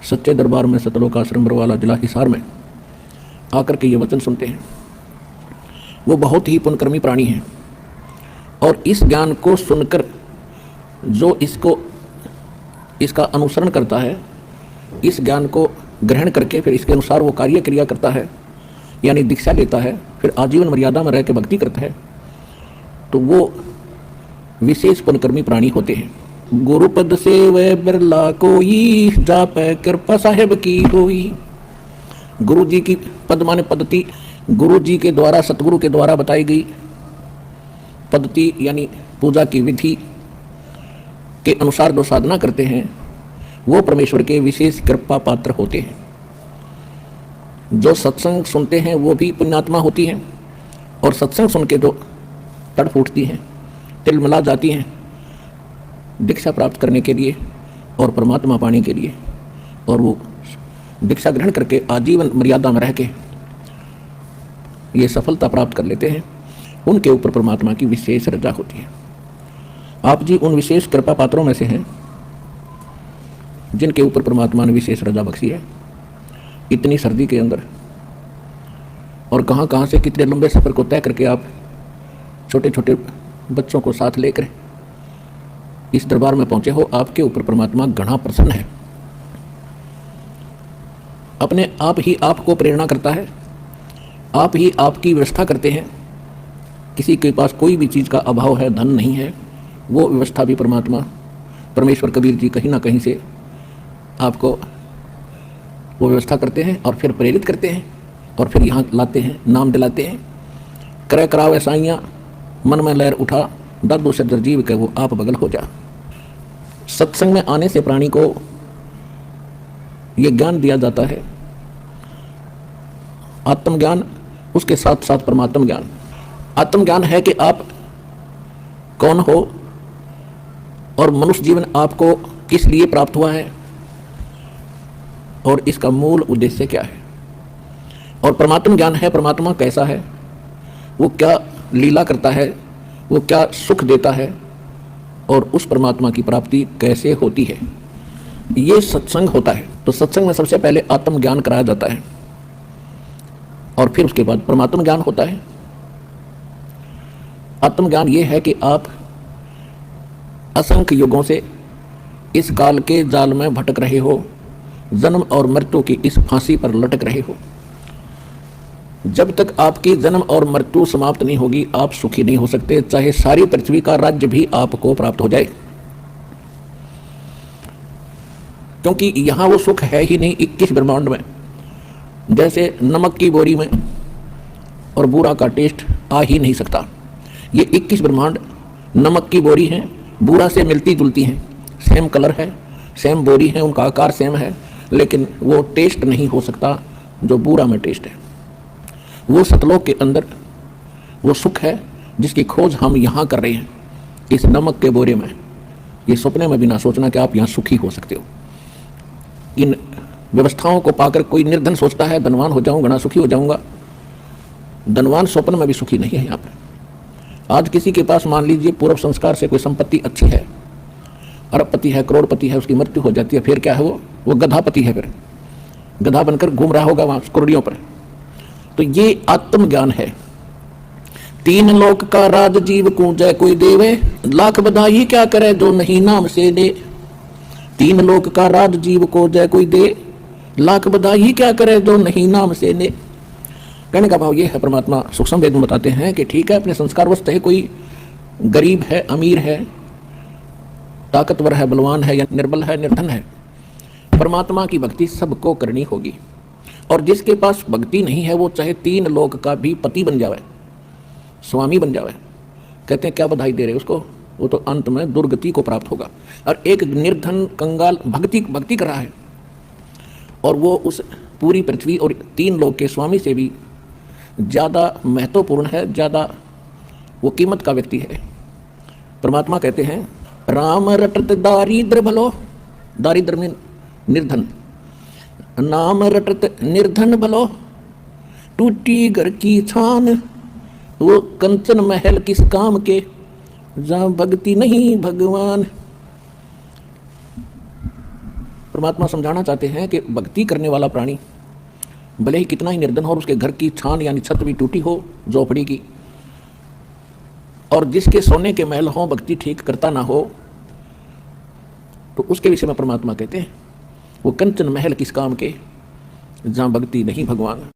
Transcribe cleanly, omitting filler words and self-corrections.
सच्चे दरबार में सतलोक आश्रम बरवाला जिला हिसार में आकर के ये वचन सुनते हैं। वो बहुत ही पुण्यकर्मी प्राणी हैं और इस ज्ञान को सुनकर जो इसका अनुसरण करता है, इस ज्ञान को ग्रहण करके फिर इसके अनुसार वो कार्य क्रिया करता है, यानी दीक्षा लेता है, फिर आजीवन मर्यादा में रह के भक्ति करता है, तो वो विशेष पुण्यकर्मी प्राणी होते हैं। गुरुपद से वह बिरला कोई, जापै कृपा साहेब की होई। गुरु जी की पद माने पद्धति, गुरु जी के द्वारा, सतगुरु के द्वारा बताई गई पद्धति यानी पूजा की विधि के अनुसार जो साधना करते हैं वो परमेश्वर के विशेष कृपा पात्र होते हैं। जो सत्संग सुनते हैं वो भी पुण्यात्मा होती हैं और सत्संग सुन के जो तड़फ उठती हैं, तिलमिला जाती हैं दीक्षा प्राप्त करने के लिए और परमात्मा पाने के लिए, और वो दीक्षा ग्रहण करके आजीवन मर्यादा में रह के ये सफलता प्राप्त कर लेते हैं, उनके ऊपर परमात्मा की विशेष रजा होती है। आप जी उन विशेष कृपा पात्रों में से हैं जिनके ऊपर परमात्मा ने विशेष रजा बख्शी है। इतनी सर्दी के अंदर और कहाँ कहाँ से कितने लंबे सफ़र को तय करके आप छोटे छोटे बच्चों को साथ लेकर इस दरबार में पहुँचे हो। आपके ऊपर परमात्मा घना प्रसन्न है, अपने आप ही आपको प्रेरणा करता है, आप ही आपकी व्यवस्था करते हैं। किसी के पास कोई भी चीज़ का अभाव है, धन नहीं है, वो व्यवस्था भी परमात्मा परमेश्वर कबीर जी कहीं ना कहीं से आपको वो व्यवस्था करते हैं और फिर प्रेरित करते हैं और फिर यहाँ लाते हैं, नाम दिलाते हैं। क्रय करावे साइयाँ मन में लहर उठा, दादू से दरजीव के वो आप बगल हो जा। सत्संग में आने से प्राणी को ये ज्ञान दिया जाता है, आत्मज्ञान, उसके साथ साथ परमात्म ज्ञान। आत्मज्ञान है कि आप कौन हो और मनुष्य जीवन आपको किस लिए प्राप्त हुआ है और इसका मूल उद्देश्य क्या है। और परमात्म ज्ञान है परमात्मा कैसा है, वो क्या लीला करता है, वो क्या सुख देता है और उस परमात्मा की प्राप्ति कैसे होती है। ये सत्संग होता है। तो सत्संग में सबसे पहले आत्मज्ञान कराया जाता है और फिर उसके बाद परमात्म ज्ञान होता है। आत्मज्ञान ये है कि आप असंख्य युगों से इस काल के जाल में भटक रहे हो, जन्म और मृत्यु की इस फांसी पर लटक रहे हो। जब तक आपकी जन्म और मृत्यु समाप्त नहीं होगी आप सुखी नहीं हो सकते, चाहे सारी पृथ्वी का राज्य भी आपको प्राप्त हो जाए, क्योंकि यहां वो सुख है ही नहीं 21 ब्रह्मांड में। जैसे नमक की बोरी में और बूरा का टेस्ट आ ही नहीं सकता। ये 21 ब्रह्मांड नमक की बोरी हैं, बूरा से मिलती जुलती हैं, सेम कलर है, सेम बोरी है, उनका आकार सेम है, लेकिन वो टेस्ट नहीं हो सकता जो बूरा में टेस्ट है। वो सतलोक के अंदर वो सुख है जिसकी खोज हम यहाँ कर रहे हैं इस नमक के बोरे में। ये सपने में भी ना सोचना कि आप यहाँ सुखी हो सकते हो। इन व्यवस्थाओं को पाकर कोई निर्धन सोचता है धनवान हो जाऊंगा, ना सुखी हो जाऊंगा। धनवान स्वप्न में भी सुखी नहीं है। यहाँ पर आज किसी के पास मान लीजिए पूर्व संस्कार से कोई संपत्ति अच्छी है, अरबपति है, करोड़पति है, उसकी मृत्यु हो जाती है, फिर क्या है वो गधापति है, फिर गधा बनकर घूम रहा होगा वहां कुर्डियों पर। तो ये आत्मज्ञान है। 3 लोक का राज जीव को जय कोई देवे, लाख बधाई क्या करे जो नहीं नाम से दे। 3 लोक का राज जीव को जय कोई दे, लाख बधाई क्या करे जो नहीं नाम से दे। कहने का भाव ये है, परमात्मा सूक्ष्म वेद में बताते हैं कि ठीक है अपने संस्कारवश है, कोई गरीब है, अमीर है, ताकतवर है, बलवान है या निर्बल है, निर्धन है, परमात्मा की भक्ति सबको करनी होगी। और जिसके पास भक्ति नहीं है वो चाहे 3 लोक का भी पति बन जावे, स्वामी बन जावे, कहते हैं क्या बधाई दे रहे उसको, वो तो अंत में दुर्गति को प्राप्त होगा। और एक निर्धन कंगाल भक्ति कर रहा है और वो उस पूरी पृथ्वी और 3 लोक के स्वामी से भी ज़्यादा महत्वपूर्ण है, ज़्यादा वो कीमत का व्यक्ति है। परमात्मा कहते हैं राम रटत दारिद्र भलो, दारिद्र में निर्धन, नाम रटत निर्धन भलो, टूटी घर की छान, वो कंचन महल किस काम के, जहाँ भक्ति नहीं भगवान। परमात्मा समझाना चाहते हैं कि भक्ति करने वाला प्राणी भले ही कितना ही निर्धन हो और उसके घर की छान यानी छत भी टूटी हो झोपड़ी की, और जिसके सोने के महल हो भक्ति ठीक करता ना हो, तो उसके विषय में परमात्मा कहते हैं वो कंचन महल किस काम के जहाँ भक्ति नहीं भगवान।